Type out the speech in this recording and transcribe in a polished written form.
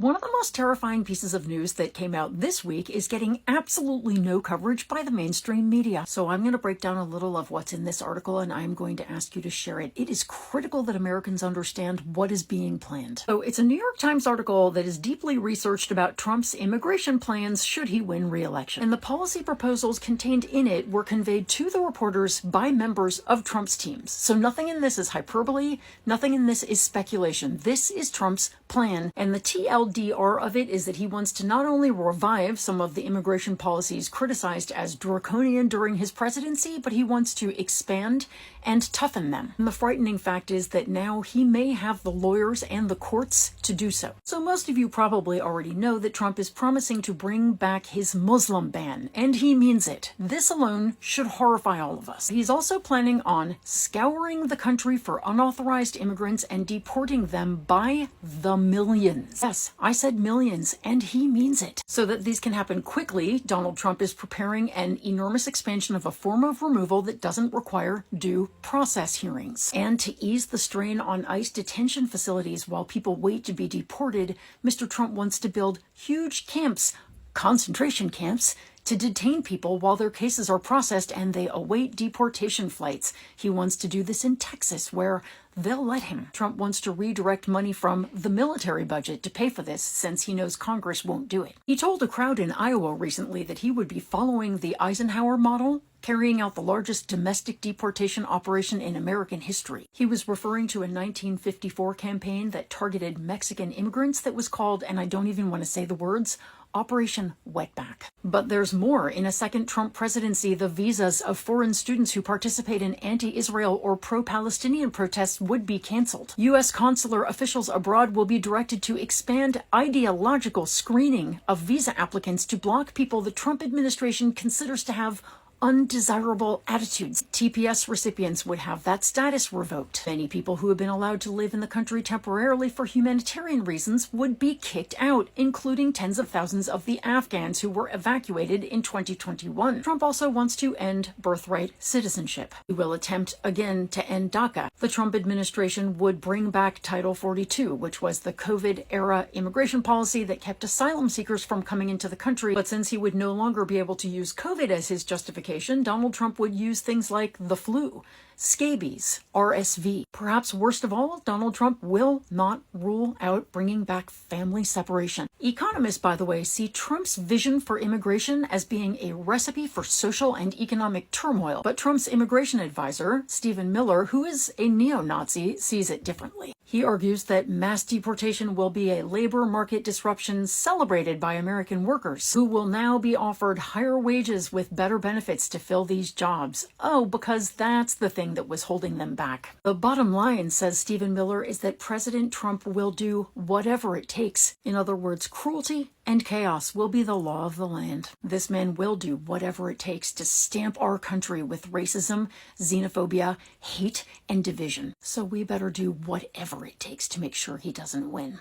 One of the most terrifying pieces of news that came out this week is getting absolutely no coverage by the mainstream media. So I'm going to break down a little of what's in this article, and I'm going to ask you to share it. It is critical that Americans understand what is being planned. So it's a New York Times article that is deeply researched about Trump's immigration plans should he win re-election. And the policy proposals contained in it were conveyed to the reporters by members of Trump's teams. So nothing in this is hyperbole, nothing in this is speculation. This is Trump's plan, and the TLDR of it is that he wants to not only revive some of the immigration policies criticized as draconian during his presidency, but he wants to expand and toughen them. And the frightening fact is that now he may have the lawyers and the courts to do so. So most of you probably already know that Trump is promising to bring back his Muslim ban, and he means it. This alone should horrify all of us. He's also planning on scouring the country for unauthorized immigrants and deporting them by the millions. Yes, I said millions, and he means it. So that these can happen quickly, Donald Trump is preparing an enormous expansion of a form of removal that doesn't require due process hearings. And to ease the strain on ICE detention facilities while people wait to be deported, Mr. Trump wants to build huge camps, concentration camps, to detain people while their cases are processed and they await deportation flights. He wants to do this in Texas, where they'll let him. Trump wants to redirect money from the military budget to pay for this, since he knows Congress won't do it. He told a crowd in Iowa recently that he would be following the Eisenhower model, carrying out the largest domestic deportation operation in American history. He was referring to a 1954 campaign that targeted Mexican immigrants that was called, and I don't even want to say the words, Operation Wetback. But there's more. In a second Trump presidency, the visas of foreign students who participate in anti-Israel or pro-Palestinian protests would be canceled. U.S. consular officials abroad will be directed to expand ideological screening of visa applicants to block people the Trump administration considers to have undesirable attitudes. TPS recipients would have that status revoked. Many people who have been allowed to live in the country temporarily for humanitarian reasons would be kicked out, including tens of thousands of the Afghans who were evacuated in 2021. Trump also wants to end birthright citizenship. He will attempt again to end DACA. The Trump administration would bring back Title 42, which was the COVID-era immigration policy that kept asylum seekers from coming into the country. But since he would no longer be able to use COVID as his justification, Donald Trump would use things like the flu, scabies, RSV. Perhaps worst of all, Donald Trump will not rule out bringing back family separation. Economists, by the way, see Trump's vision for immigration as being a recipe for social and economic turmoil. But Trump's immigration advisor, Stephen Miller, who is a neo-Nazi, sees it differently. He argues that mass deportation will be a labor market disruption celebrated by American workers, who will now be offered higher wages with better benefits to fill these jobs. Oh, because that's the thing that was holding them back. The bottom line, says Stephen Miller, is that President Trump will do whatever it takes. In other words, cruelty and chaos will be the law of the land. This man will do whatever it takes to stamp our country with racism, xenophobia, hate, and division. So we better do whatever it takes to make sure he doesn't win.